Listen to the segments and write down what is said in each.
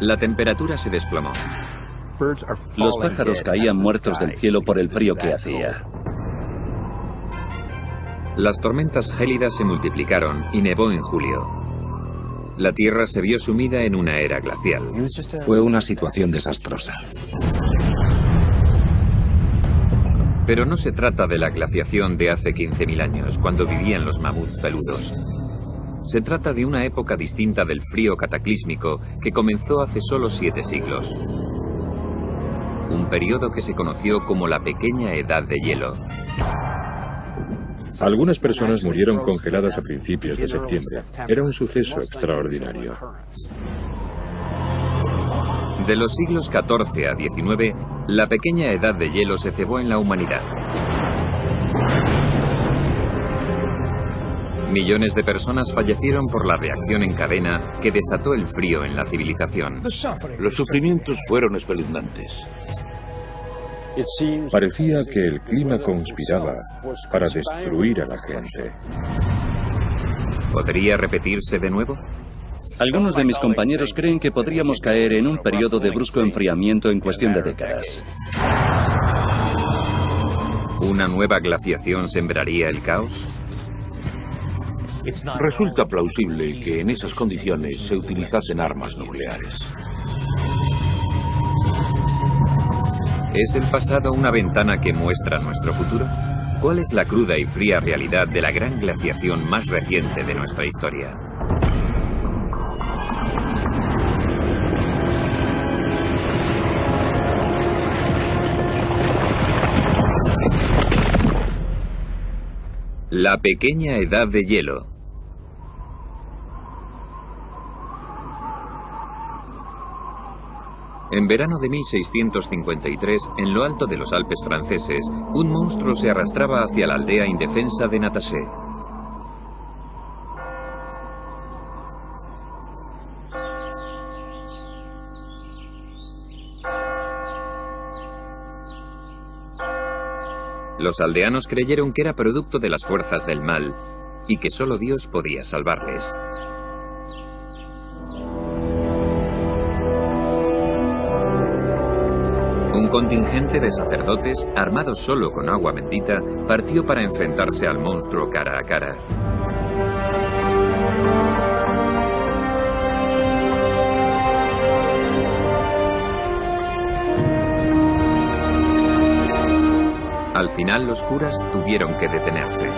La temperatura se desplomó. Los pájaros caían muertos del cielo por el frío que hacía. Las tormentas gélidas se multiplicaron y nevó en julio. La Tierra se vio sumida en una era glacial. Fue una situación desastrosa. Pero no se trata de la glaciación de hace 15.000 años, cuando vivían los mamuts peludos. Se trata de una época distinta del frío cataclísmico que comenzó hace solo 7 siglos. Un periodo que se conoció como la Pequeña Edad de Hielo. Algunas personas murieron congeladas a principios de septiembre. Era un suceso extraordinario. De los siglos XIV a XIX, la Pequeña Edad de Hielo se cebó en la humanidad. Millones de personas fallecieron por la reacción en cadena que desató el frío en la civilización. Los sufrimientos fueron espeluznantes. Parecía que el clima conspiraba para destruir a la gente. ¿Podría repetirse de nuevo? Algunos de mis compañeros creen que podríamos caer en un periodo de brusco enfriamiento en cuestión de décadas. ¿Una nueva glaciación sembraría el caos? Resulta plausible que en esas condiciones se utilizasen armas nucleares. ¿Es el pasado una ventana que muestra nuestro futuro? ¿Cuál es la cruda y fría realidad de la gran glaciación más reciente de nuestra historia? La Pequeña Edad de Hielo. En verano de 1653, en lo alto de los Alpes franceses, un monstruo se arrastraba hacia la aldea indefensa de Natashe. Los aldeanos creyeron que era producto de las fuerzas del mal y que solo Dios podía salvarles. Un contingente de sacerdotes, armados solo con agua bendita, partió para enfrentarse al monstruo cara a cara. Al final, los curas tuvieron que detenerse.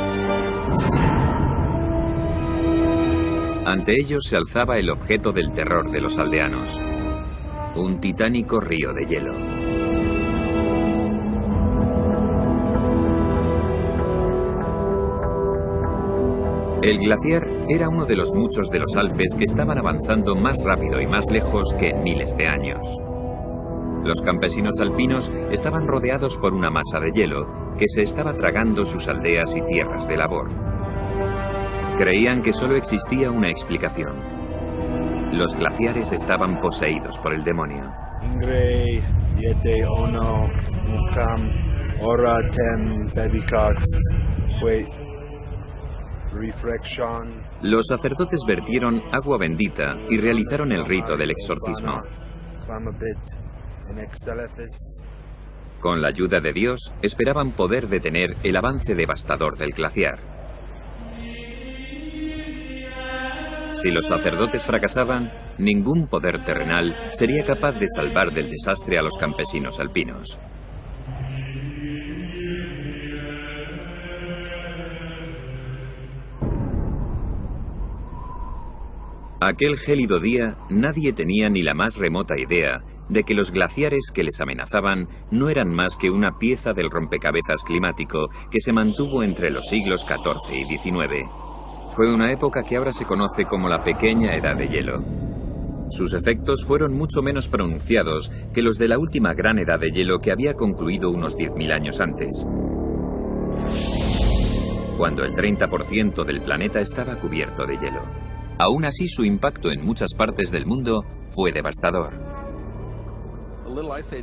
Ante ellos se alzaba el objeto del terror de los aldeanos: un titánico río de hielo. El glaciar era uno de los muchos de los Alpes que estaban avanzando más rápido y más lejos que en miles de años. Los campesinos alpinos estaban rodeados por una masa de hielo que se estaba tragando sus aldeas y tierras de labor. Creían que solo existía una explicación: los glaciares estaban poseídos por el demonio. Los sacerdotes vertieron agua bendita y realizaron el rito del exorcismo. Con la ayuda de Dios, esperaban poder detener el avance devastador del glaciar. Si los sacerdotes fracasaban, ningún poder terrenal sería capaz de salvar del desastre a los campesinos alpinos. Aquel gélido día, nadie tenía ni la más remota idea de que los glaciares que les amenazaban no eran más que una pieza del rompecabezas climático que se mantuvo entre los siglos XIV y XIX. Fue una época que ahora se conoce como la Pequeña Edad de Hielo. Sus efectos fueron mucho menos pronunciados que los de la última gran edad de hielo que había concluido unos 10.000 años antes, cuando el 30% del planeta estaba cubierto de hielo. Aún así, su impacto en muchas partes del mundo fue devastador.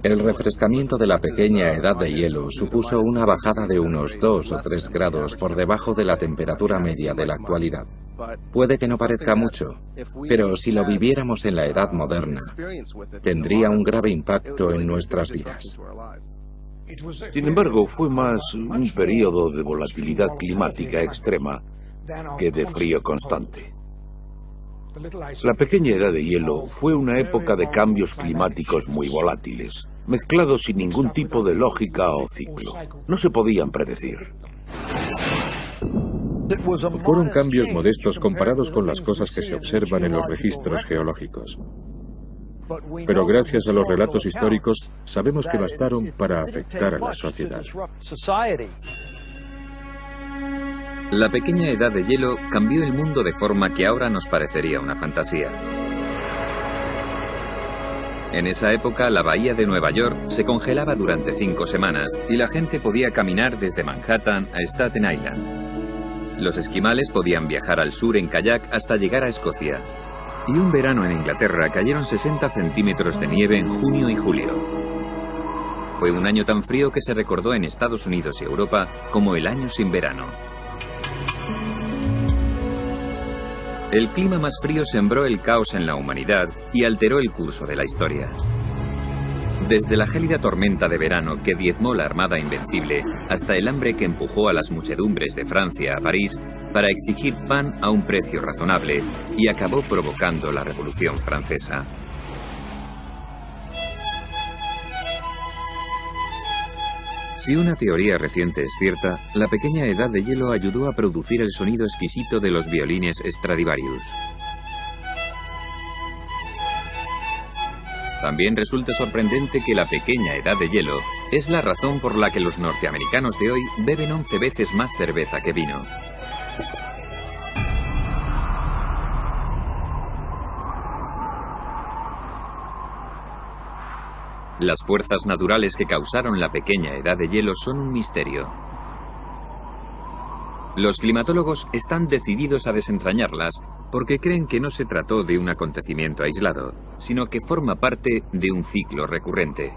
El refrescamiento de la pequeña edad de hielo supuso una bajada de unos 2 o 3 grados por debajo de la temperatura media de la actualidad. Puede que no parezca mucho, pero si lo viviéramos en la edad moderna, tendría un grave impacto en nuestras vidas. Sin embargo, fue más un periodo de volatilidad climática extrema que de frío constante. La pequeña edad de hielo fue una época de cambios climáticos muy volátiles, mezclados sin ningún tipo de lógica o ciclo. No se podían predecir. Fueron cambios modestos comparados con las cosas que se observan en los registros geológicos. Pero gracias a los relatos históricos, sabemos que bastaron para afectar a la sociedad. La pequeña edad de hielo cambió el mundo de forma que ahora nos parecería una fantasía. En esa época, la bahía de Nueva York se congelaba durante 5 semanas y la gente podía caminar desde Manhattan a Staten Island. Los esquimales podían viajar al sur en kayak hasta llegar a Escocia. Y un verano en Inglaterra cayeron 60 centímetros de nieve en junio y julio. Fue un año tan frío que se recordó en Estados Unidos y Europa como el año sin verano. El clima más frío sembró el caos en la humanidad y alteró el curso de la historia. Desde la gélida tormenta de verano que diezmó la Armada Invencible hasta el hambre que empujó a las muchedumbres de Francia a París para exigir pan a un precio razonable y acabó provocando la Revolución Francesa. Si una teoría reciente es cierta, la pequeña edad de hielo ayudó a producir el sonido exquisito de los violines Stradivarius. También resulta sorprendente que la pequeña edad de hielo es la razón por la que los norteamericanos de hoy beben 11 veces más cerveza que vino. Las fuerzas naturales que causaron la pequeña edad de hielo son un misterio. Los climatólogos están decididos a desentrañarlas porque creen que no se trató de un acontecimiento aislado, sino que forma parte de un ciclo recurrente.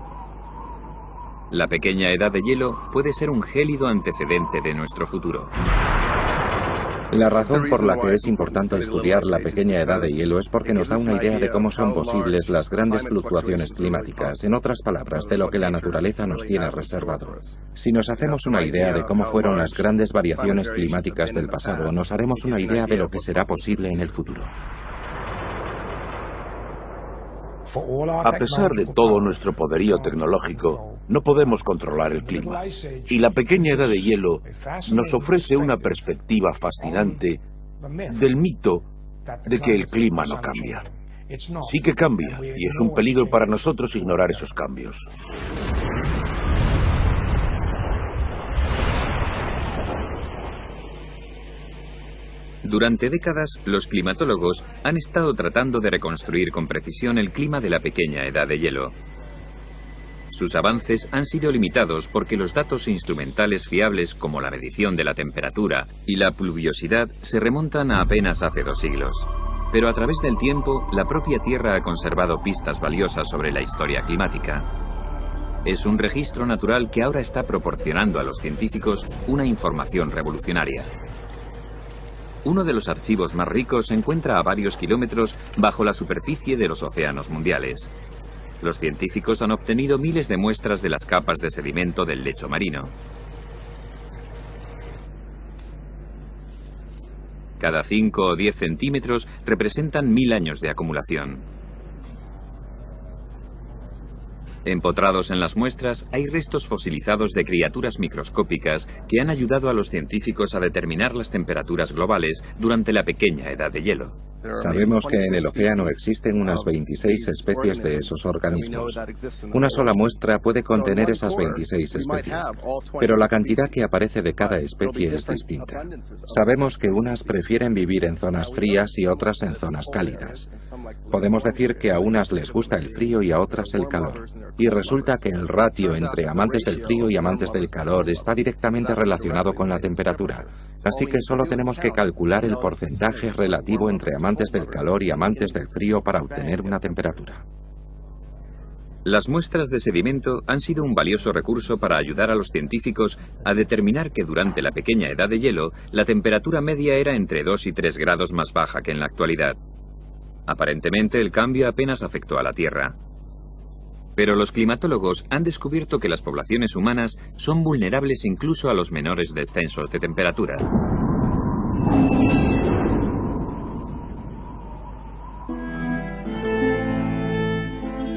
La pequeña edad de hielo puede ser un gélido antecedente de nuestro futuro. La razón por la que es importante estudiar la pequeña edad de hielo es porque nos da una idea de cómo son posibles las grandes fluctuaciones climáticas, en otras palabras, de lo que la naturaleza nos tiene reservado. Si nos hacemos una idea de cómo fueron las grandes variaciones climáticas del pasado, nos haremos una idea de lo que será posible en el futuro. A pesar de todo nuestro poderío tecnológico, no podemos controlar el clima. Y la pequeña edad de hielo nos ofrece una perspectiva fascinante del mito de que el clima no cambia. Sí que cambia, y es un peligro para nosotros ignorar esos cambios. Durante décadas, los climatólogos han estado tratando de reconstruir con precisión el clima de la pequeña edad de hielo. Sus avances han sido limitados porque los datos instrumentales fiables como la medición de la temperatura y la pluviosidad se remontan a apenas hace 2 siglos. Pero a través del tiempo, la propia Tierra ha conservado pistas valiosas sobre la historia climática. Es un registro natural que ahora está proporcionando a los científicos una información revolucionaria. Uno de los archivos más ricos se encuentra a varios kilómetros bajo la superficie de los océanos mundiales. Los científicos han obtenido miles de muestras de las capas de sedimento del lecho marino. Cada 5 o 10 centímetros representan 1000 años de acumulación. Empotrados en las muestras hay restos fosilizados de criaturas microscópicas que han ayudado a los científicos a determinar las temperaturas globales durante la pequeña edad de hielo. Sabemos que en el océano existen unas 26 especies de esos organismos. Una sola muestra puede contener esas 26 especies, pero la cantidad que aparece de cada especie es distinta. Sabemos que unas prefieren vivir en zonas frías y otras en zonas cálidas. Podemos decir que a unas les gusta el frío y a otras el calor. Y resulta que el ratio entre amantes del frío y amantes del calor está directamente relacionado con la temperatura. Así que solo tenemos que calcular el porcentaje relativo entre amantes del calor y amantes del frío para obtener una temperatura. Las muestras de sedimento han sido un valioso recurso para ayudar a los científicos a determinar que durante la pequeña edad de hielo, la temperatura media era entre 2 y 3 grados más baja que en la actualidad. Aparentemente, el cambio apenas afectó a la Tierra. Pero los climatólogos han descubierto que las poblaciones humanas son vulnerables incluso a los menores descensos de temperatura.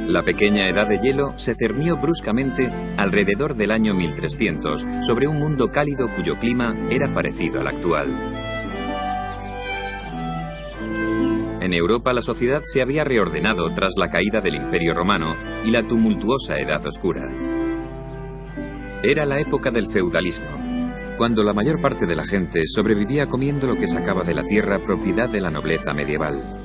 La pequeña edad de hielo se cernió bruscamente alrededor del año 1300 sobre un mundo cálido cuyo clima era parecido al actual. En Europa la sociedad se había reordenado tras la caída del Imperio Romano y la tumultuosa Edad Oscura. Era la época del feudalismo, cuando la mayor parte de la gente sobrevivía comiendo lo que sacaba de la tierra propiedad de la nobleza medieval.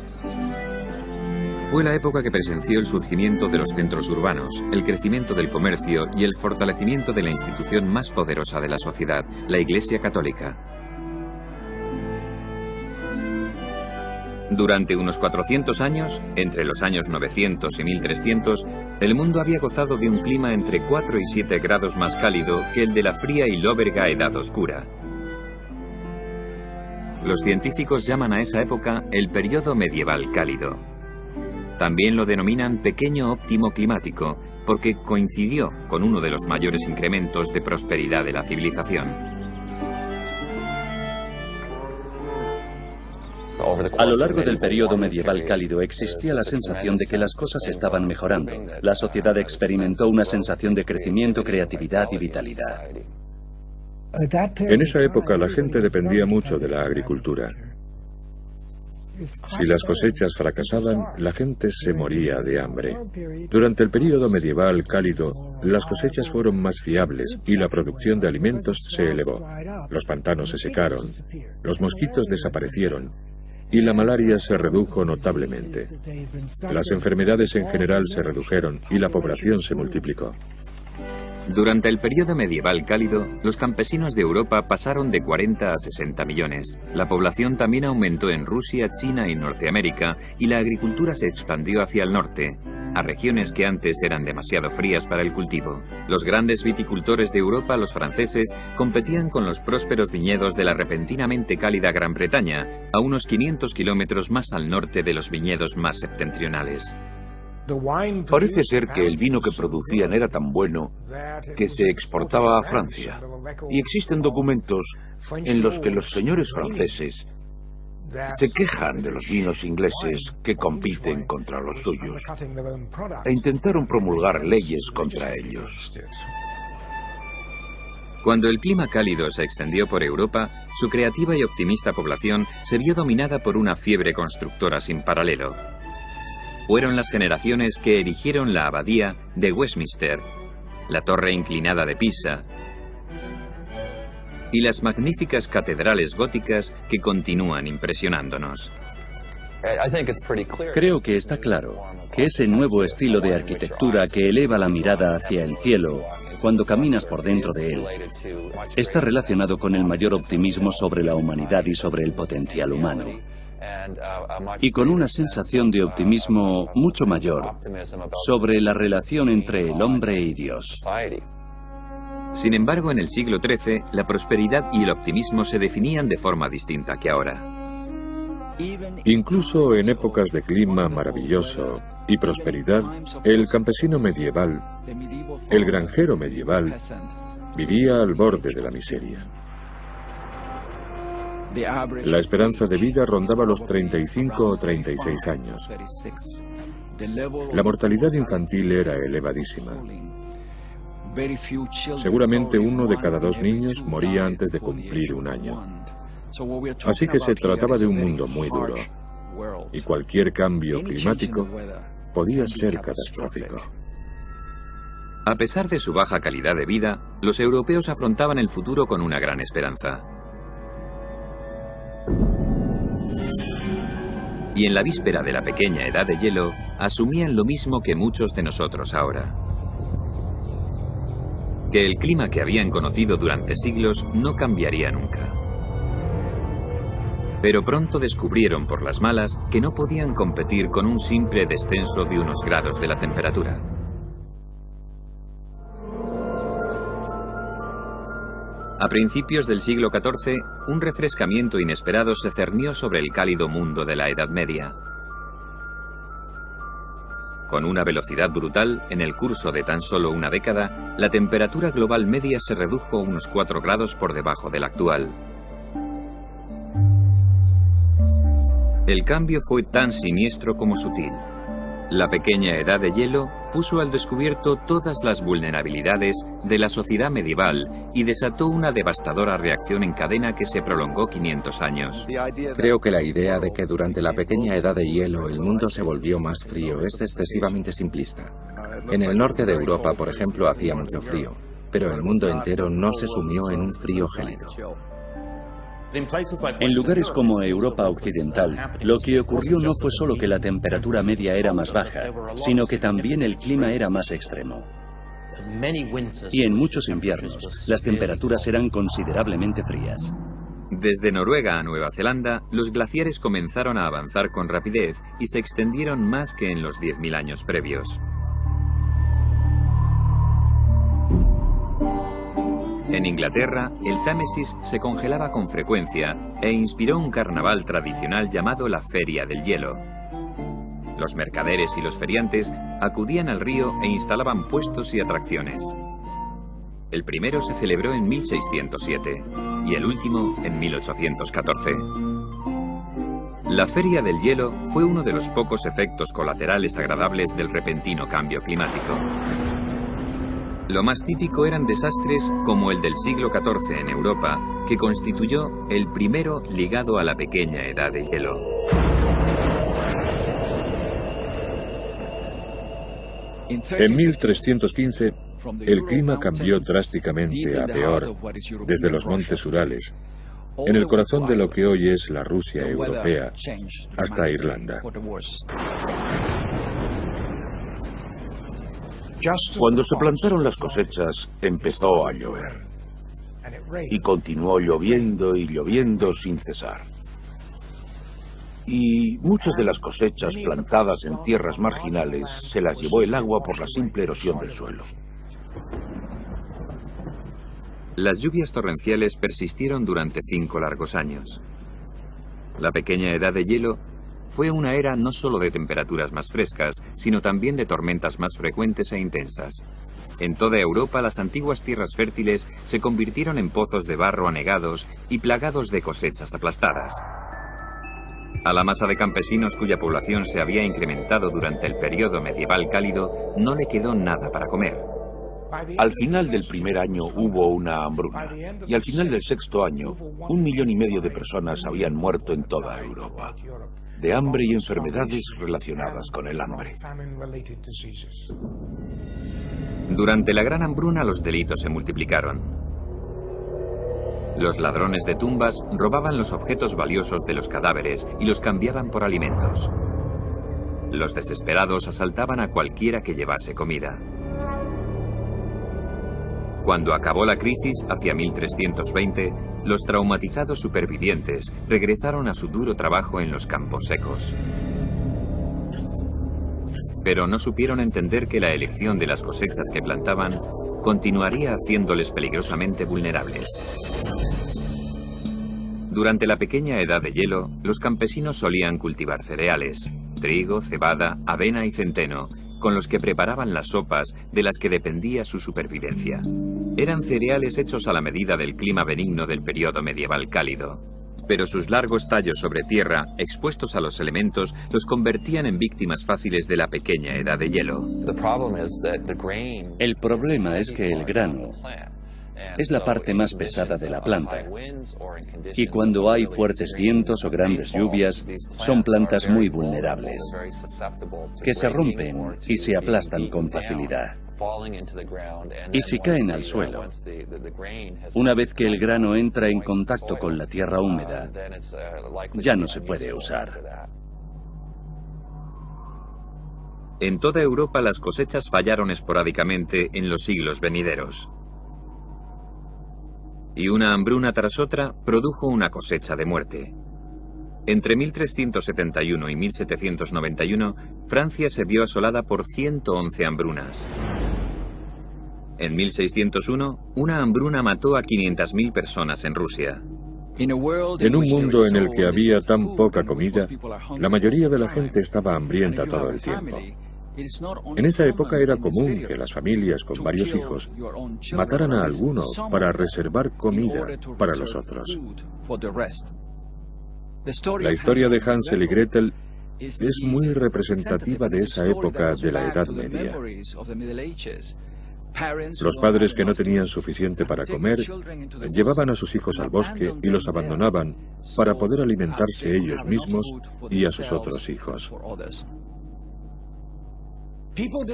Fue la época que presenció el surgimiento de los centros urbanos, el crecimiento del comercio y el fortalecimiento de la institución más poderosa de la sociedad, la Iglesia Católica. Durante unos 400 años, entre los años 900 y 1300, el mundo había gozado de un clima entre 4 y 7 grados más cálido que el de la fría y lóbrega Edad Oscura. Los científicos llaman a esa época el periodo medieval cálido. También lo denominan pequeño óptimo climático, porque coincidió con uno de los mayores incrementos de prosperidad de la civilización. A lo largo del periodo medieval cálido existía la sensación de que las cosas estaban mejorando. La sociedad experimentó una sensación de crecimiento, creatividad y vitalidad. En esa época la gente dependía mucho de la agricultura. Si las cosechas fracasaban, la gente se moría de hambre. Durante el período medieval cálido, las cosechas fueron más fiables y la producción de alimentos se elevó. Los pantanos se secaron, los mosquitos desaparecieron y la malaria se redujo notablemente. Las enfermedades en general se redujeron y la población se multiplicó. Durante el periodo medieval cálido, los campesinos de Europa pasaron de 40 a 60 millones. La población también aumentó en Rusia, China y Norteamérica, y la agricultura se expandió hacia el norte, a regiones que antes eran demasiado frías para el cultivo. Los grandes viticultores de Europa, los franceses, competían con los prósperos viñedos de la repentinamente cálida Gran Bretaña, a unos 500 kilómetros más al norte de los viñedos más septentrionales. Parece ser que el vino que producían era tan bueno que se exportaba a Francia. Y existen documentos en los que los señores franceses se quejan de los vinos ingleses que compiten contra los suyos e intentaron promulgar leyes contra ellos. Cuando el clima cálido se extendió por Europa, su creativa y optimista población se vio dominada por una fiebre constructora sin paralelo. Fueron las generaciones que erigieron la abadía de Westminster, la torre inclinada de Pisa y las magníficas catedrales góticas que continúan impresionándonos. Creo que está claro que ese nuevo estilo de arquitectura que eleva la mirada hacia el cielo cuando caminas por dentro de él está relacionado con el mayor optimismo sobre la humanidad y sobre el potencial humano. Y con una sensación de optimismo mucho mayor sobre la relación entre el hombre y Dios. Sin embargo, en el siglo XIII, la prosperidad y el optimismo se definían de forma distinta que ahora. Incluso en épocas de clima maravilloso y prosperidad, el campesino medieval, el granjero medieval, vivía al borde de la miseria. La esperanza de vida rondaba los 35 o 36 años. La mortalidad infantil era elevadísima. Seguramente 1 de cada 2 niños moría antes de cumplir 1 año. Así que se trataba de un mundo muy duro, y cualquier cambio climático podía ser catastrófico. A pesar de su baja calidad de vida, los europeos afrontaban el futuro con una gran esperanza. Y en la víspera de la pequeña edad de hielo, asumían lo mismo que muchos de nosotros ahora. Que el clima que habían conocido durante siglos no cambiaría nunca. Pero pronto descubrieron por las malas que no podían competir con un simple descenso de unos grados de la temperatura. A principios del siglo XIV, un refrescamiento inesperado se cernió sobre el cálido mundo de la Edad Media. Con una velocidad brutal, en el curso de tan solo una década, la temperatura global media se redujo unos 4 grados por debajo de la actual. El cambio fue tan siniestro como sutil. La pequeña edad de hielo puso al descubierto todas las vulnerabilidades de la sociedad medieval y desató una devastadora reacción en cadena que se prolongó 500 años. Creo que la idea de que durante la pequeña edad de hielo el mundo se volvió más frío es excesivamente simplista. En el norte de Europa, por ejemplo, hacía mucho frío, pero el mundo entero no se sumió en un frío gélido. En lugares como Europa Occidental, lo que ocurrió no fue solo que la temperatura media era más baja, sino que también el clima era más extremo. Y en muchos inviernos, las temperaturas eran considerablemente frías. Desde Noruega a Nueva Zelanda, los glaciares comenzaron a avanzar con rapidez y se extendieron más que en los 10.000 años previos. En Inglaterra, el Támesis se congelaba con frecuencia e inspiró un carnaval tradicional llamado la Feria del Hielo. Los mercaderes y los feriantes acudían al río e instalaban puestos y atracciones. El primero se celebró en 1607 y el último en 1814. La Feria del Hielo fue uno de los pocos efectos colaterales agradables del repentino cambio climático. Lo más típico eran desastres como el del siglo XIV en Europa, que constituyó el primero ligado a la pequeña edad de hielo. En 1315, el clima cambió drásticamente a peor desde los montes Urales, en el corazón de lo que hoy es la Rusia europea, hasta Irlanda. Cuando se plantaron las cosechas, empezó a llover. Y continuó lloviendo y lloviendo sin cesar. Y muchas de las cosechas plantadas en tierras marginales se las llevó el agua por la simple erosión del suelo. Las lluvias torrenciales persistieron durante 5 largos años. La pequeña edad de hielo fue una era no solo de temperaturas más frescas, sino también de tormentas más frecuentes e intensas. En toda Europa, las antiguas tierras fértiles se convirtieron en pozos de barro anegados y plagados de cosechas aplastadas. A la masa de campesinos cuya población se había incrementado durante el periodo medieval cálido, no le quedó nada para comer. Al final del primer año hubo una hambruna, y al final del sexto año, 1,5 millones de personas habían muerto en toda Europa, de hambre y enfermedades relacionadas con el hambre. Durante la gran hambruna los delitos se multiplicaron. Los ladrones de tumbas robaban los objetos valiosos de los cadáveres y los cambiaban por alimentos. Los desesperados asaltaban a cualquiera que llevase comida. Cuando acabó la crisis, hacia 1320, los traumatizados supervivientes regresaron a su duro trabajo en los campos secos. Pero no supieron entender que la elección de las cosechas que plantaban continuaría haciéndoles peligrosamente vulnerables. Durante la pequeña edad de hielo, los campesinos solían cultivar cereales, trigo, cebada, avena y centeno, con los que preparaban las sopas de las que dependía su supervivencia. Eran cereales hechos a la medida del clima benigno del periodo medieval cálido. Pero sus largos tallos sobre tierra, expuestos a los elementos, los convertían en víctimas fáciles de la pequeña edad de hielo. El problema es que el grano es la parte más pesada de la planta. Y cuando hay fuertes vientos o grandes lluvias, son plantas muy vulnerables, que se rompen y se aplastan con facilidad. Y si caen al suelo, una vez que el grano entra en contacto con la tierra húmeda, ya no se puede usar. En toda Europa las cosechas fallaron esporádicamente en los siglos venideros. Y una hambruna tras otra produjo una cosecha de muerte. Entre 1371 y 1791, Francia se vio asolada por 111 hambrunas. En 1601, una hambruna mató a 500.000 personas en Rusia. En un mundo en el que había tan poca comida, la mayoría de la gente estaba hambrienta todo el tiempo. En esa época era común que las familias con varios hijos mataran a alguno para reservar comida para los otros. La historia de Hansel y Gretel es muy representativa de esa época de la Edad Media. Los padres que no tenían suficiente para comer llevaban a sus hijos al bosque y los abandonaban para poder alimentarse ellos mismos y a sus otros hijos.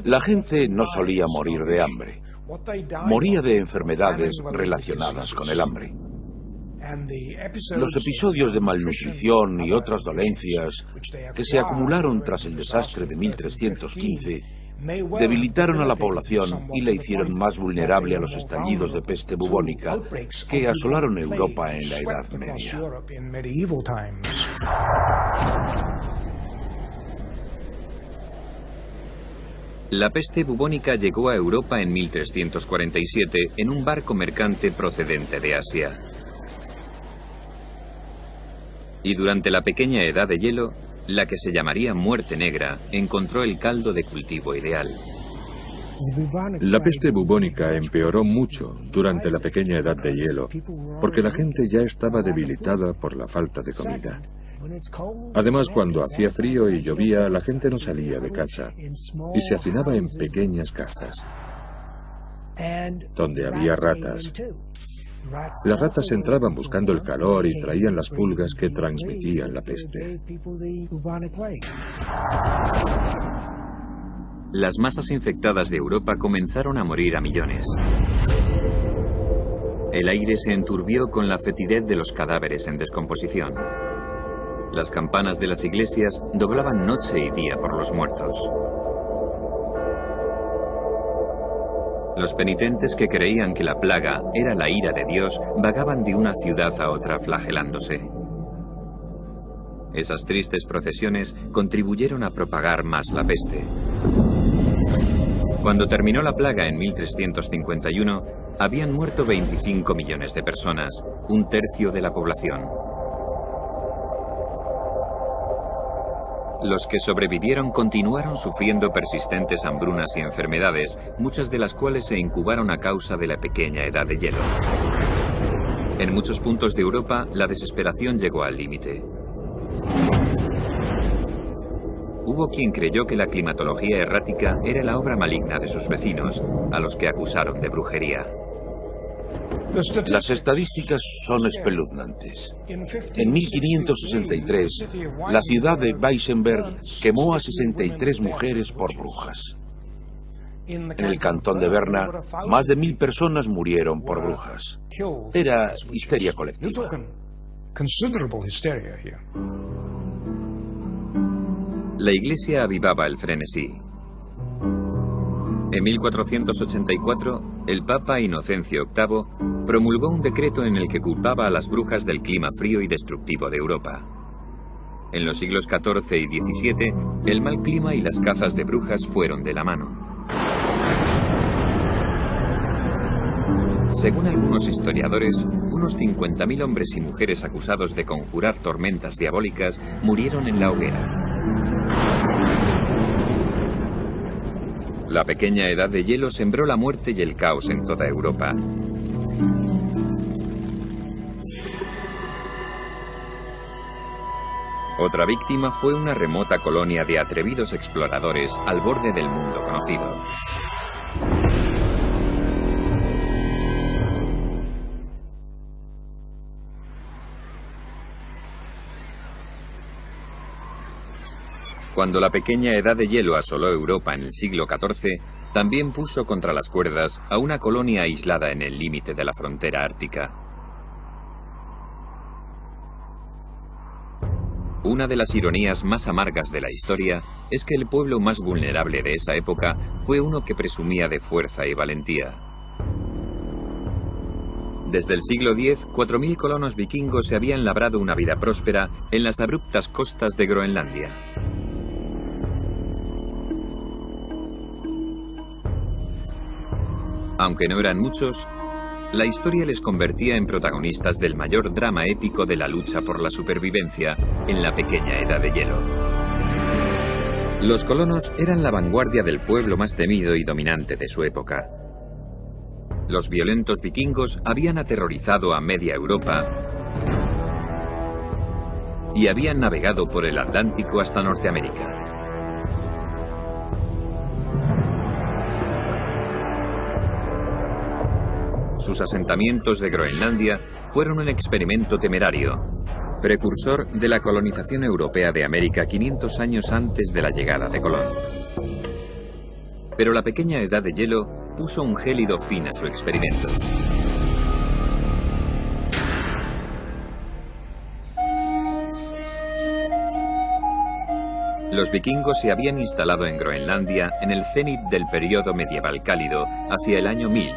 La gente no solía morir de hambre, moría de enfermedades relacionadas con el hambre. Los episodios de malnutrición y otras dolencias que se acumularon tras el desastre de 1315 debilitaron a la población y la hicieron más vulnerable a los estallidos de peste bubónica que asolaron Europa en la Edad Media. La peste bubónica llegó a Europa en 1347 en un barco mercante procedente de Asia. Y durante la pequeña edad de hielo, la que se llamaría Muerte Negra encontró el caldo de cultivo ideal. La peste bubónica empeoró mucho durante la pequeña edad de hielo, porque la gente ya estaba debilitada por la falta de comida. Además, cuando hacía frío y llovía, la gente no salía de casa y se hacinaba en pequeñas casas, donde había ratas. Las ratas entraban buscando el calor y traían las pulgas que transmitían la peste. Las masas infectadas de Europa comenzaron a morir a millones. El aire se enturbió con la fetidez de los cadáveres en descomposición. Las campanas de las iglesias doblaban noche y día por los muertos. Los penitentes que creían que la plaga era la ira de Dios vagaban de una ciudad a otra flagelándose. Esas tristes procesiones contribuyeron a propagar más la peste. Cuando terminó la plaga en 1351, habían muerto 25 millones de personas, un tercio de la población. Los que sobrevivieron continuaron sufriendo persistentes hambrunas y enfermedades, muchas de las cuales se incubaron a causa de la pequeña edad de hielo. En muchos puntos de Europa, la desesperación llegó al límite. Hubo quien creyó que la climatología errática era la obra maligna de sus vecinos, a los que acusaron de brujería. Las estadísticas son espeluznantes. En 1563, la ciudad de Weissenberg quemó a 63 mujeres por brujas. En el cantón de Berna, más de 1000 personas murieron por brujas. Era histeria colectiva. La Iglesia avivaba el frenesí. En 1484, el Papa Inocencio VIII promulgó un decreto en el que culpaba a las brujas del clima frío y destructivo de Europa. En los siglos XIV y XVII, el mal clima y las cazas de brujas fueron de la mano. Según algunos historiadores, unos 50.000 hombres y mujeres acusados de conjurar tormentas diabólicas murieron en la hoguera. La pequeña edad de hielo sembró la muerte y el caos en toda Europa. Otra víctima fue una remota colonia de atrevidos exploradores al borde del mundo conocido. Cuando la pequeña edad de hielo asoló Europa en el siglo XIV, también puso contra las cuerdas a una colonia aislada en el límite de la frontera ártica. Una de las ironías más amargas de la historia es que el pueblo más vulnerable de esa época fue uno que presumía de fuerza y valentía. Desde el siglo X, 4.000 colonos vikingos se habían labrado una vida próspera en las abruptas costas de Groenlandia. Aunque no eran muchos, la historia les convertía en protagonistas del mayor drama épico de la lucha por la supervivencia en la pequeña Edad de Hielo. Los colonos eran la vanguardia del pueblo más temido y dominante de su época. Los violentos vikingos habían aterrorizado a media Europa y habían navegado por el Atlántico hasta Norteamérica. Sus asentamientos de Groenlandia fueron un experimento temerario, precursor de la colonización europea de América 500 años antes de la llegada de Colón. Pero la pequeña Edad de Hielo puso un gélido fin a su experimento. Los vikingos se habían instalado en Groenlandia en el cenit del periodo medieval cálido hacia el año 1000,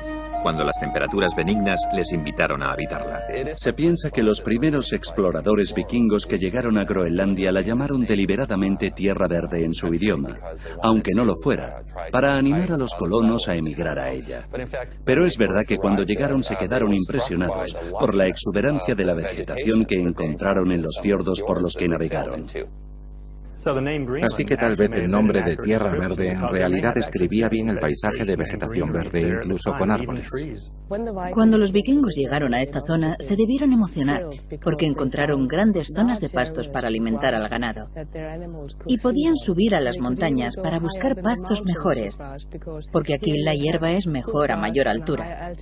cuando las temperaturas benignas les invitaron a habitarla. Se piensa que los primeros exploradores vikingos que llegaron a Groenlandia la llamaron deliberadamente Tierra Verde en su idioma, aunque no lo fuera, para animar a los colonos a emigrar a ella. Pero es verdad que cuando llegaron se quedaron impresionados por la exuberancia de la vegetación que encontraron en los fiordos por los que navegaron. Así que tal vez el nombre de Tierra Verde en realidad describía bien el paisaje de vegetación verde, incluso con árboles. Cuando los vikingos llegaron a esta zona, se debieron emocionar, porque encontraron grandes zonas de pastos para alimentar al ganado. Y podían subir a las montañas para buscar pastos mejores, porque aquí la hierba es mejor a mayor altura.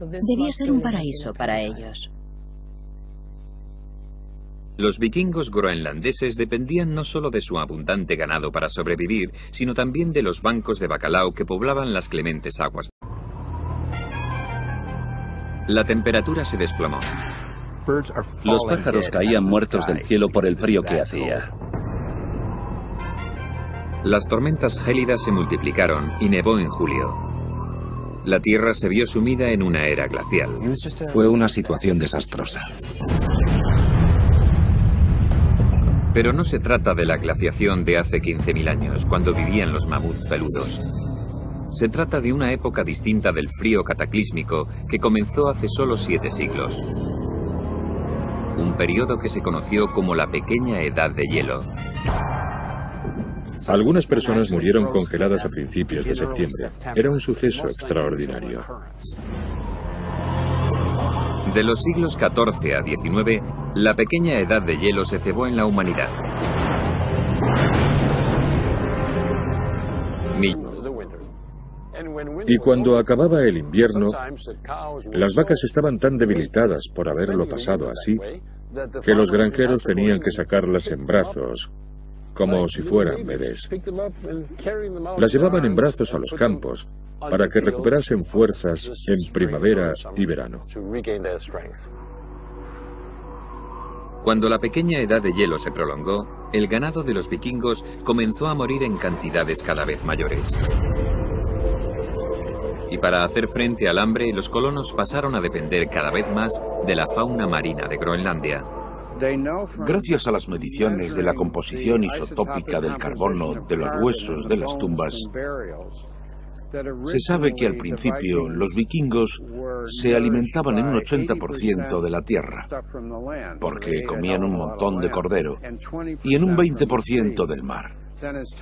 Debía ser un paraíso para ellos. Los vikingos groenlandeses dependían no solo de su abundante ganado para sobrevivir, sino también de los bancos de bacalao que poblaban las clementes aguas. La temperatura se desplomó. Los pájaros caían muertos del cielo por el frío que hacía. Las tormentas gélidas se multiplicaron y nevó en julio. La Tierra se vio sumida en una era glacial. Fue una situación desastrosa. Pero no se trata de la glaciación de hace 15.000 años, cuando vivían los mamuts peludos. Se trata de una época distinta del frío cataclísmico que comenzó hace solo 7 siglos. Un periodo que se conoció como la Pequeña Edad de Hielo. Algunas personas murieron congeladas a principios de septiembre. Era un suceso extraordinario. De los siglos XIV a XIX, la Pequeña Edad de Hielo se cebó en la humanidad. Y cuando acababa el invierno, las vacas estaban tan debilitadas por haberlo pasado así, que los granjeros tenían que sacarlas en brazos, como si fueran bebés. Las llevaban en brazos a los campos para que recuperasen fuerzas en primavera y verano. Cuando la Pequeña Edad de Hielo se prolongó, el ganado de los vikingos comenzó a morir en cantidades cada vez mayores. Y para hacer frente al hambre, los colonos pasaron a depender cada vez más de la fauna marina de Groenlandia. Gracias a las mediciones de la composición isotópica del carbono de los huesos de las tumbas, se sabe que al principio los vikingos se alimentaban en un 80% de la tierra, porque comían un montón de cordero, y en un 20% del mar.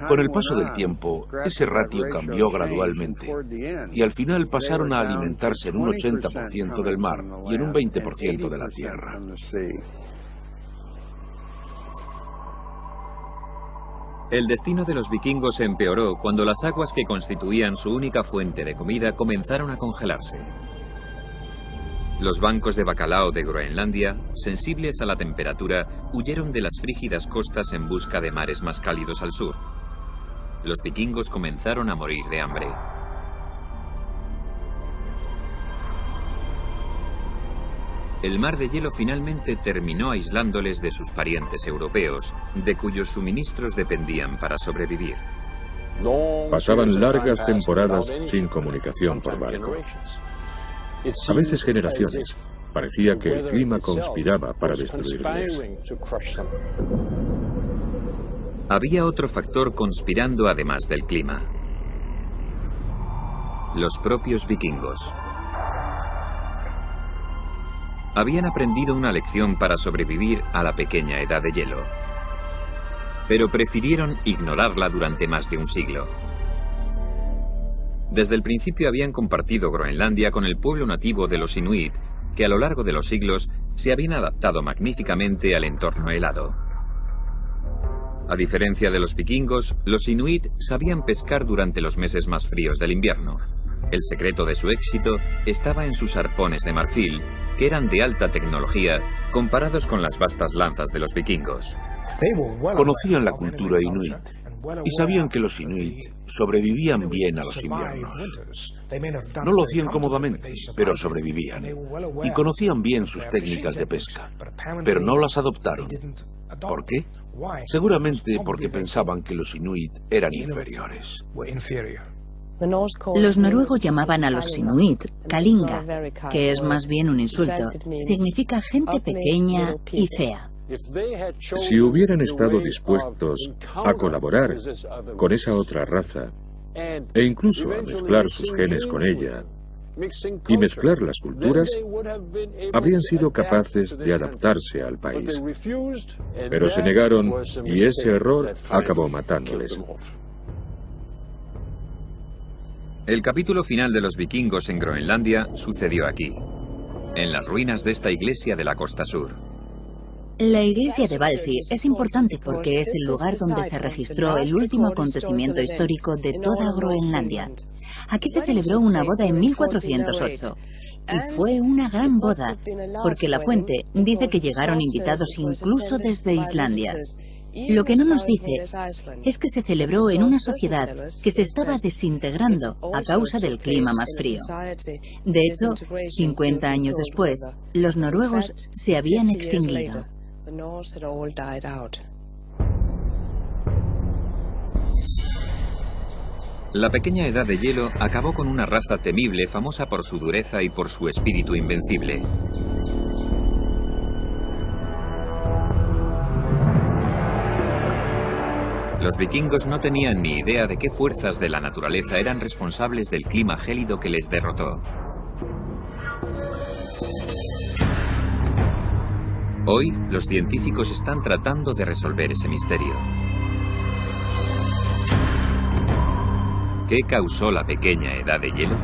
Con el paso del tiempo, ese ratio cambió gradualmente, y al final pasaron a alimentarse en un 80% del mar y en un 20% de la tierra. El destino de los vikingos se empeoró cuando las aguas que constituían su única fuente de comida comenzaron a congelarse. Los bancos de bacalao de Groenlandia, sensibles a la temperatura, huyeron de las frígidas costas en busca de mares más cálidos al sur. Los vikingos comenzaron a morir de hambre. El mar de hielo finalmente terminó aislándoles de sus parientes europeos, de cuyos suministros dependían para sobrevivir. Pasaban largas temporadas sin comunicación por barco. A veces generaciones. Parecía que el clima conspiraba para destruirles. Había otro factor conspirando además del clima. los propios vikingos. Habían aprendido una lección para sobrevivir a la pequeña edad de hielo, pero prefirieron ignorarla durante más de un siglo. Desde el principio habían compartido Groenlandia con el pueblo nativo de los Inuit, que a lo largo de los siglos se habían adaptado magníficamente al entorno helado. A diferencia de los vikingos, los Inuit sabían pescar durante los meses más fríos del invierno. El secreto de su éxito estaba en sus arpones de marfil, que eran de alta tecnología comparados con las vastas lanzas de los vikingos. Conocían la cultura inuit y sabían que los inuit sobrevivían bien a los inviernos. No lo hacían cómodamente, pero sobrevivían. Y conocían bien sus técnicas de pesca, pero no las adoptaron. ¿Por qué? Seguramente porque pensaban que los inuit eran inferiores. Los noruegos llamaban a los inuit Kalinga, que es más bien un insulto. Significa gente pequeña y fea. Si hubieran estado dispuestos a colaborar con esa otra raza e incluso a mezclar sus genes con ella y mezclar las culturas, habrían sido capaces de adaptarse al país. Pero se negaron y ese error acabó matándoles. El capítulo final de los vikingos en Groenlandia sucedió aquí, en las ruinas de esta iglesia de la costa sur. La iglesia de Valsi es importante porque es el lugar donde se registró el último acontecimiento histórico de toda Groenlandia. Aquí se celebró una boda en 1408. Y fue una gran boda, porque la fuente dice que llegaron invitados incluso desde Islandia. Lo que no nos dice es que se celebró en una sociedad que se estaba desintegrando a causa del clima más frío. De hecho, 50 años después, los noruegos se habían extinguido. La pequeña edad de hielo acabó con una raza temible famosa por su dureza y por su espíritu invencible. Los vikingos no tenían ni idea de qué fuerzas de la naturaleza eran responsables del clima gélido que les derrotó. Hoy, los científicos están tratando de resolver ese misterio. ¿Qué causó la pequeña edad de hielo?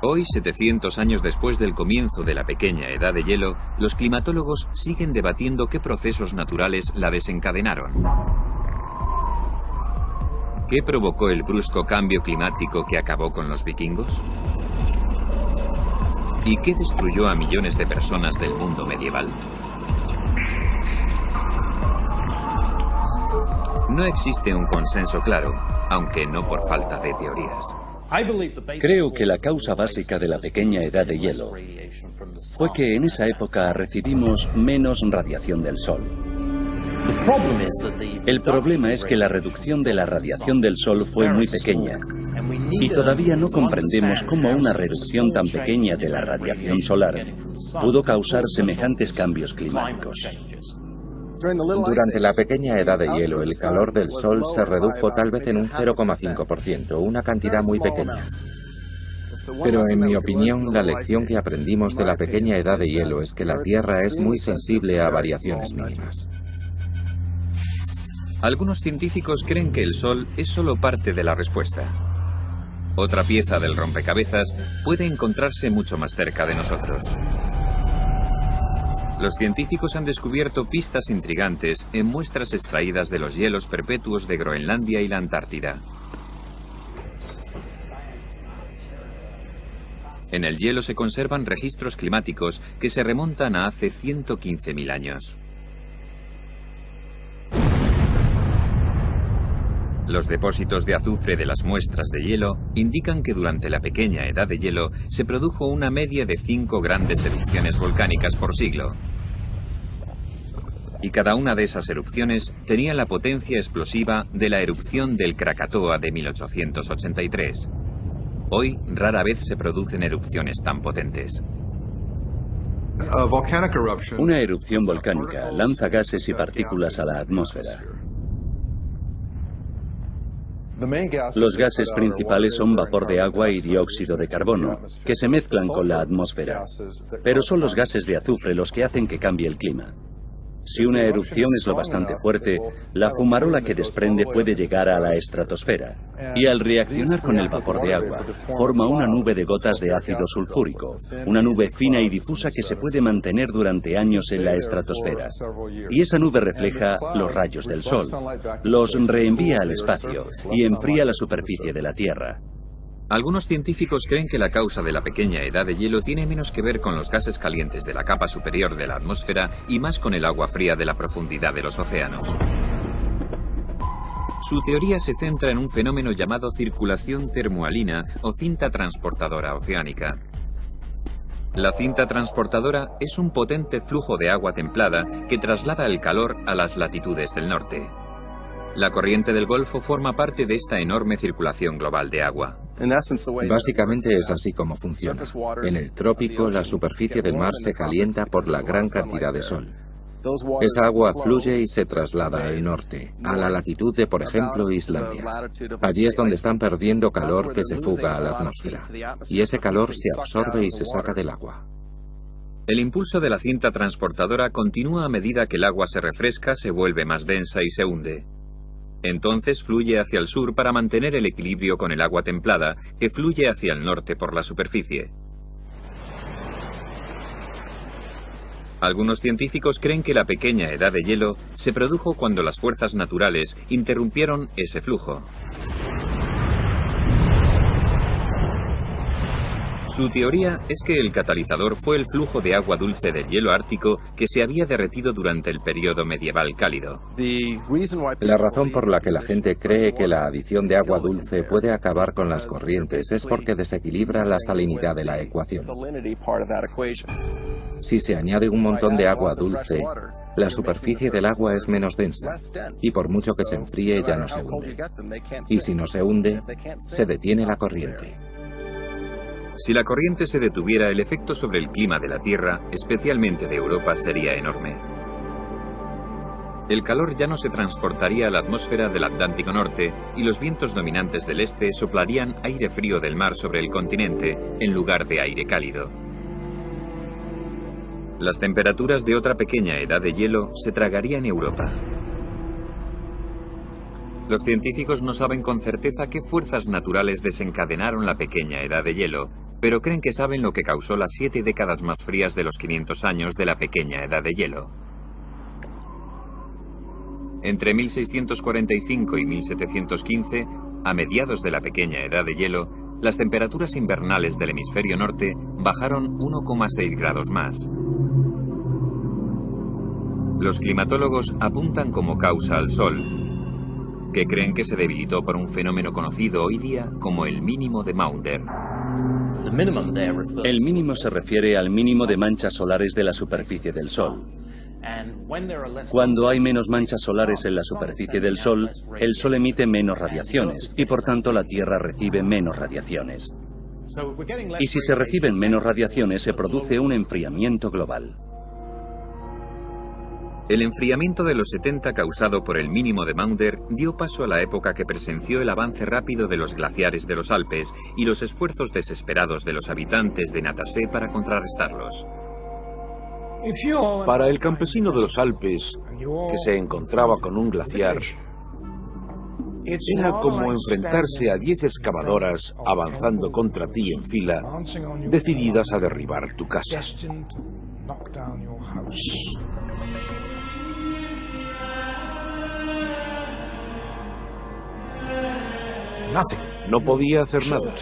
Hoy, 700 años después del comienzo de la pequeña edad de hielo, los climatólogos siguen debatiendo qué procesos naturales la desencadenaron. ¿Qué provocó el brusco cambio climático que acabó con los vikingos? ¿Y qué destruyó a millones de personas del mundo medieval? No existe un consenso claro, aunque no por falta de teorías. Creo que la causa básica de la pequeña edad de hielo fue que en esa época recibimos menos radiación del Sol. El problema es que la reducción de la radiación del Sol fue muy pequeña y todavía no comprendemos cómo una reducción tan pequeña de la radiación solar pudo causar semejantes cambios climáticos. Durante la pequeña edad de hielo, el calor del Sol se redujo tal vez en un 0,5%, una cantidad muy pequeña. Pero en mi opinión, la lección que aprendimos de la pequeña edad de hielo es que la Tierra es muy sensible a variaciones mínimas. Algunos científicos creen que el Sol es solo parte de la respuesta. Otra pieza del rompecabezas puede encontrarse mucho más cerca de nosotros. Los científicos han descubierto pistas intrigantes en muestras extraídas de los hielos perpetuos de Groenlandia y la Antártida. En el hielo se conservan registros climáticos que se remontan a hace 115.000 años. Los depósitos de azufre de las muestras de hielo indican que durante la pequeña edad de hielo se produjo una media de 5 grandes erupciones volcánicas por siglo. Y cada una de esas erupciones tenía la potencia explosiva de la erupción del Krakatoa de 1883. Hoy rara vez se producen erupciones tan potentes. Una erupción volcánica lanza gases y partículas a la atmósfera. Los gases principales son vapor de agua y dióxido de carbono, que se mezclan con la atmósfera. Pero son los gases de azufre los que hacen que cambie el clima. Si una erupción es lo bastante fuerte, la fumarola que desprende puede llegar a la estratosfera y al reaccionar con el vapor de agua, forma una nube de gotas de ácido sulfúrico, una nube fina y difusa que se puede mantener durante años en la estratosfera. Y esa nube refleja los rayos del sol, los reenvía al espacio y enfría la superficie de la Tierra. Algunos científicos creen que la causa de la pequeña edad de hielo tiene menos que ver con los gases calientes de la capa superior de la atmósfera y más con el agua fría de la profundidad de los océanos. Su teoría se centra en un fenómeno llamado circulación termohalina o cinta transportadora oceánica. La cinta transportadora es un potente flujo de agua templada que traslada el calor a las latitudes del norte. La corriente del Golfo forma parte de esta enorme circulación global de agua. Básicamente es así como funciona. En el trópico, la superficie del mar se calienta por la gran cantidad de sol. Esa agua fluye y se traslada al norte, a la latitud de, por ejemplo, Islandia. Allí es donde están perdiendo calor que se fuga a la atmósfera. Y ese calor se absorbe y se saca del agua. El impulso de la cinta transportadora continúa a medida que el agua se refresca, se vuelve más densa y se hunde. Entonces fluye hacia el sur para mantener el equilibrio con el agua templada, que fluye hacia el norte por la superficie. Algunos científicos creen que la pequeña edad de hielo se produjo cuando las fuerzas naturales interrumpieron ese flujo. Su teoría es que el catalizador fue el flujo de agua dulce del hielo ártico que se había derretido durante el periodo medieval cálido. La razón por la que la gente cree que la adición de agua dulce puede acabar con las corrientes es porque desequilibra la salinidad de la ecuación. Si se añade un montón de agua dulce, la superficie del agua es menos densa y por mucho que se enfríe ya no se hunde. Y si no se hunde, se detiene la corriente. Si la corriente se detuviera, el efecto sobre el clima de la Tierra, especialmente de Europa, sería enorme. El calor ya no se transportaría a la atmósfera del Atlántico Norte y los vientos dominantes del este soplarían aire frío del mar sobre el continente en lugar de aire cálido. Las temperaturas de otra pequeña edad de hielo se tragarían Europa. Los científicos no saben con certeza qué fuerzas naturales desencadenaron la pequeña edad de hielo, pero creen que saben lo que causó las 7 décadas más frías de los 500 años de la pequeña edad de hielo. Entre 1645 y 1715, a mediados de la pequeña edad de hielo, las temperaturas invernales del hemisferio norte bajaron 1,6 grados más. Los climatólogos apuntan como causa al Sol, que creen que se debilitó por un fenómeno conocido hoy día como el mínimo de Maunder. El mínimo se refiere al mínimo de manchas solares de la superficie del Sol. Cuando hay menos manchas solares en la superficie del Sol, el Sol emite menos radiaciones y por tanto la Tierra recibe menos radiaciones. Y si se reciben menos radiaciones se produce un enfriamiento global. El enfriamiento de los 70 causado por el mínimo de Maunder dio paso a la época que presenció el avance rápido de los glaciares de los Alpes y los esfuerzos desesperados de los habitantes de Natasé para contrarrestarlos. Para el campesino de los Alpes, que se encontraba con un glaciar, era como enfrentarse a 10 excavadoras avanzando contra ti en fila, decididas a derribar tu casa. No podía hacer nada,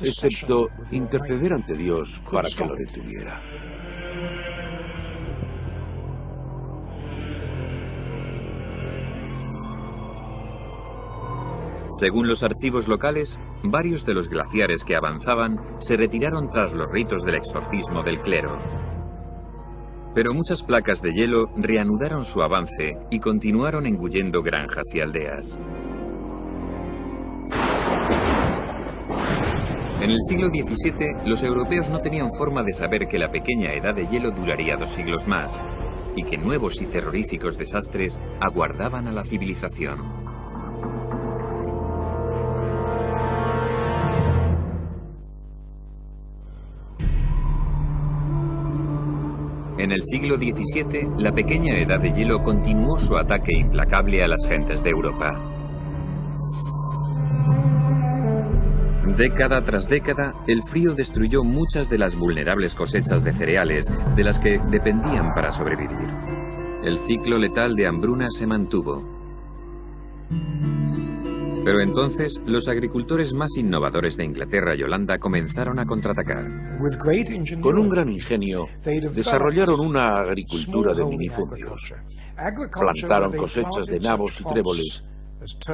excepto interceder ante Dios para que lo detuviera. Según los archivos locales, varios de los glaciares que avanzaban se retiraron tras los ritos del exorcismo del clero. Pero muchas placas de hielo reanudaron su avance y continuaron engullendo granjas y aldeas. En el siglo XVII, los europeos no tenían forma de saber que la pequeña edad de hielo duraría 2 siglos más y que nuevos y terroríficos desastres aguardaban a la civilización. En el siglo XVII, la pequeña edad de hielo continuó su ataque implacable a las gentes de Europa. Década tras década, el frío destruyó muchas de las vulnerables cosechas de cereales de las que dependían para sobrevivir. El ciclo letal de hambruna se mantuvo. Pero entonces, los agricultores más innovadores de Inglaterra y Holanda comenzaron a contraatacar. Con un gran ingenio, desarrollaron una agricultura de minifundios. Plantaron cosechas de nabos y tréboles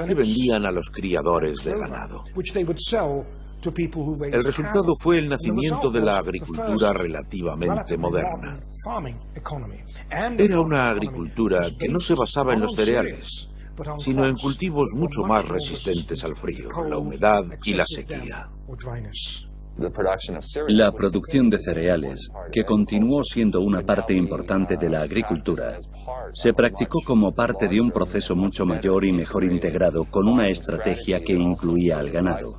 que vendían a los criadores de ganado. El resultado fue el nacimiento de la agricultura relativamente moderna. Era una agricultura que no se basaba en los cereales, sino en cultivos mucho más resistentes al frío, la humedad y la sequía. La producción de cereales, que continuó siendo una parte importante de la agricultura, se practicó como parte de un proceso mucho mayor y mejor integrado con una estrategia que incluía al ganado.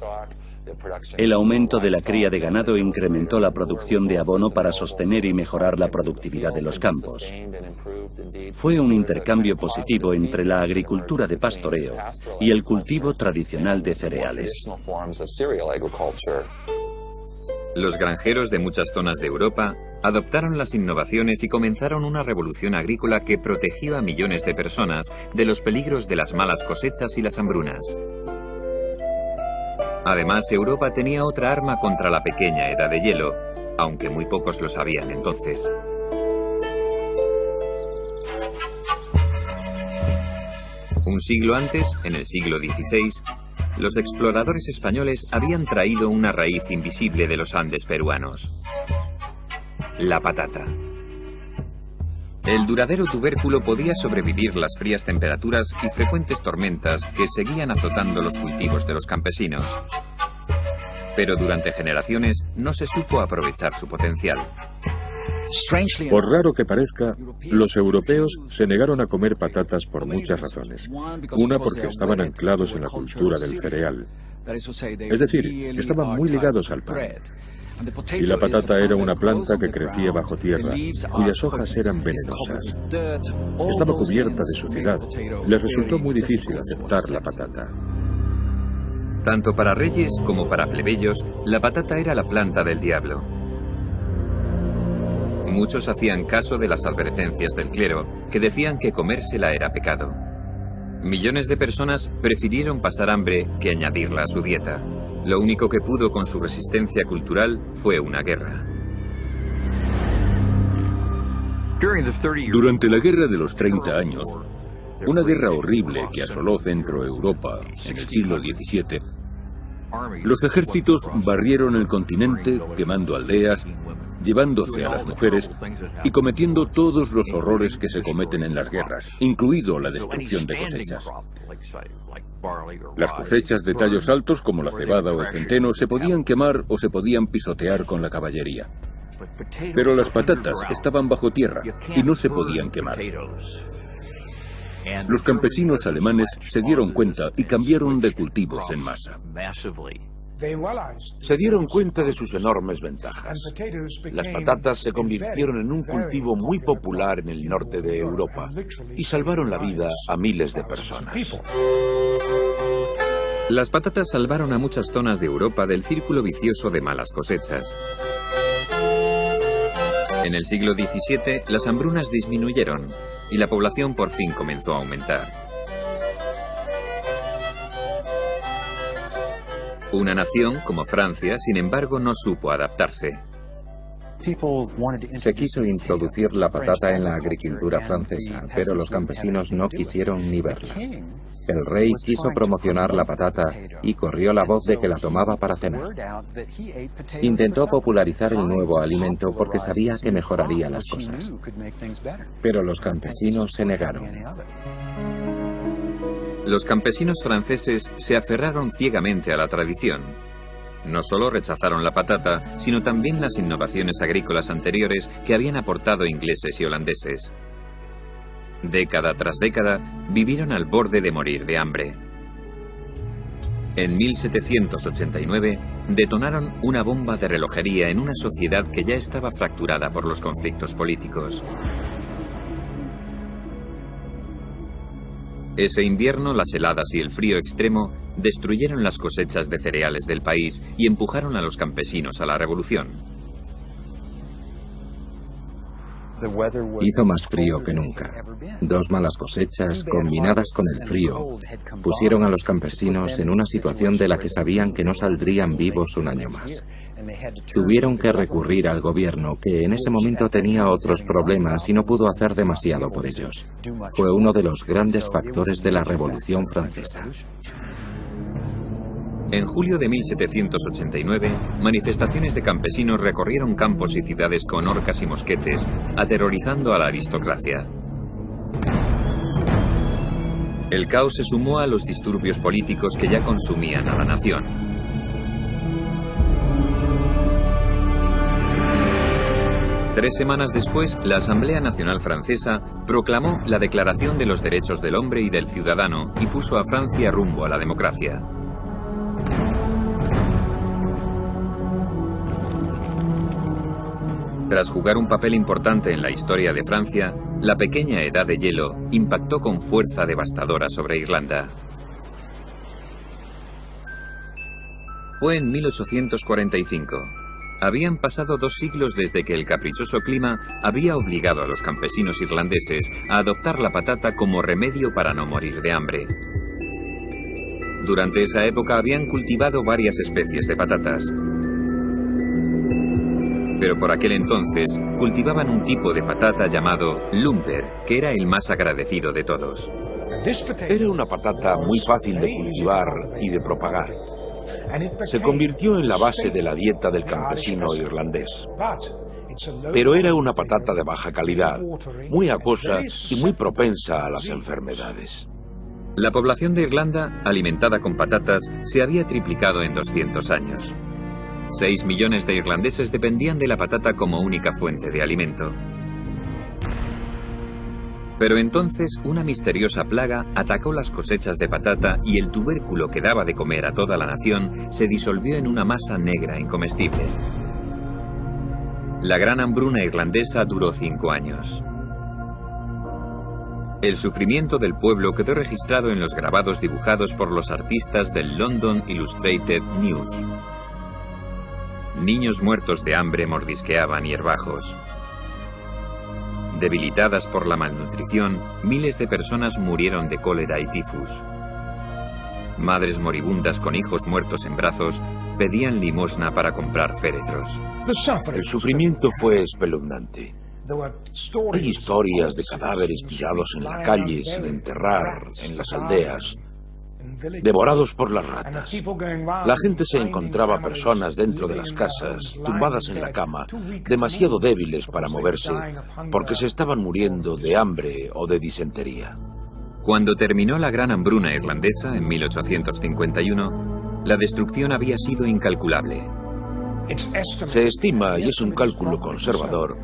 El aumento de la cría de ganado incrementó la producción de abono para sostener y mejorar la productividad de los campos. Fue un intercambio positivo entre la agricultura de pastoreo y el cultivo tradicional de cereales. Los granjeros de muchas zonas de Europa adoptaron las innovaciones y comenzaron una revolución agrícola que protegió a millones de personas de los peligros de las malas cosechas y las hambrunas. Además, Europa tenía otra arma contra la pequeña edad de hielo, aunque muy pocos lo sabían entonces. Un siglo antes, en el siglo XVI, los exploradores españoles habían traído una raíz invisible de los Andes peruanos: la patata. El duradero tubérculo podía sobrevivir las frías temperaturas y frecuentes tormentas que seguían azotando los cultivos de los campesinos. Pero durante generaciones no se supo aprovechar su potencial. Por raro que parezca, los europeos se negaron a comer patatas por muchas razones. Una, porque estaban anclados en la cultura del cereal. Es decir, estaban muy ligados al pan. Y la patata era una planta que crecía bajo tierra, cuyas hojas eran venenosas. Estaba cubierta de suciedad. Les resultó muy difícil aceptar la patata. Tanto para reyes como para plebeyos, la patata era la planta del diablo. Muchos hacían caso de las advertencias del clero, que decían que comérsela era pecado. Millones de personas prefirieron pasar hambre que añadirla a su dieta. Lo único que pudo con su resistencia cultural fue una guerra. Durante la Guerra de los 30 años, una guerra horrible que asoló Centro Europa en el siglo XVII, los ejércitos barrieron el continente, quemando aldeas, llevándose a las mujeres y cometiendo todos los horrores que se cometen en las guerras, incluido la destrucción de cosechas. Las cosechas de tallos altos, como la cebada o el centeno, se podían quemar o se podían pisotear con la caballería. Pero las patatas estaban bajo tierra y no se podían quemar. Los campesinos alemanes se dieron cuenta y cambiaron de cultivos en masa. Se dieron cuenta de sus enormes ventajas. Las patatas se convirtieron en un cultivo muy popular en el norte de Europa y salvaron la vida a miles de personas. Las patatas salvaron a muchas zonas de Europa del círculo vicioso de malas cosechas. En el siglo XVII, las hambrunas disminuyeron y la población por fin comenzó a aumentar. Una nación como Francia, sin embargo, no supo adaptarse. Se quiso introducir la patata en la agricultura francesa, pero los campesinos no quisieron ni verla. El rey quiso promocionar la patata y corrió la voz de que la tomaba para cenar. Intentó popularizar el nuevo alimento porque sabía que mejoraría las cosas. Pero los campesinos se negaron. Los campesinos franceses se aferraron ciegamente a la tradición. No solo rechazaron la patata, sino también las innovaciones agrícolas anteriores que habían aportado ingleses y holandeses. Década tras década, vivieron al borde de morir de hambre. En 1789, detonaron una bomba de relojería en una sociedad que ya estaba fracturada por los conflictos políticos. Ese invierno, las heladas y el frío extremo destruyeron las cosechas de cereales del país y empujaron a los campesinos a la revolución. Hizo más frío que nunca. 2 malas cosechas, combinadas con el frío, pusieron a los campesinos en una situación de la que sabían que no saldrían vivos un año más. Tuvieron que recurrir al gobierno, que en ese momento tenía otros problemas y no pudo hacer demasiado por ellos. Fue uno de los grandes factores de la Revolución Francesa. En julio de 1789, manifestaciones de campesinos recorrieron campos y ciudades con horcas y mosquetes, aterrorizando a la aristocracia. El caos se sumó a los disturbios políticos que ya consumían a la nación. Tres semanas después, la Asamblea Nacional Francesa proclamó la Declaración de los Derechos del Hombre y del Ciudadano y puso a Francia rumbo a la democracia. Tras jugar un papel importante en la historia de Francia, la pequeña edad de hielo impactó con fuerza devastadora sobre Irlanda. Fue en 1845. Habían pasado 2 siglos desde que el caprichoso clima había obligado a los campesinos irlandeses a adoptar la patata como remedio para no morir de hambre. Durante esa época habían cultivado varias especies de patatas. Pero por aquel entonces cultivaban un tipo de patata llamado lumber, que era el más agradecido de todos. Era una patata muy fácil de cultivar y de propagar. Se convirtió en la base de la dieta del campesino irlandés. Pero era una patata de baja calidad, muy acuosa y muy propensa a las enfermedades. La población de Irlanda, alimentada con patatas, se había triplicado en 200 años. 6 millones de irlandeses dependían de la patata como única fuente de alimento. Pero entonces una misteriosa plaga atacó las cosechas de patata y el tubérculo que daba de comer a toda la nación se disolvió en una masa negra incomestible. La gran hambruna irlandesa duró 5 años. El sufrimiento del pueblo quedó registrado en los grabados dibujados por los artistas del London Illustrated News. Niños muertos de hambre mordisqueaban hierbajos. Debilitadas por la malnutrición, miles de personas murieron de cólera y tifus. Madres moribundas con hijos muertos en brazos pedían limosna para comprar féretros. El sufrimiento fue espeluznante. Hay historias de cadáveres tirados en la calle sin enterrar, en las aldeas, devorados por las ratas. La gente se encontraba personas dentro de las casas, tumbadas en la cama, demasiado débiles para moverse, porque se estaban muriendo de hambre o de disentería. Cuando terminó la gran hambruna irlandesa en 1851, la destrucción había sido incalculable. Se estima, y es un cálculo conservador,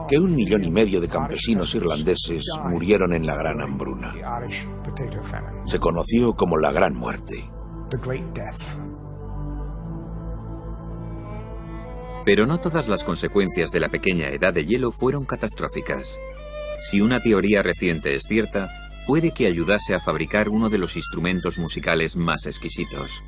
que 1,5 millones de campesinos irlandeses murieron en la gran hambruna. Se conoció como la Gran Muerte. Pero no todas las consecuencias de la pequeña edad de hielo fueron catastróficas. Si una teoría reciente es cierta, puede que ayudase a fabricar uno de los instrumentos musicales más exquisitos.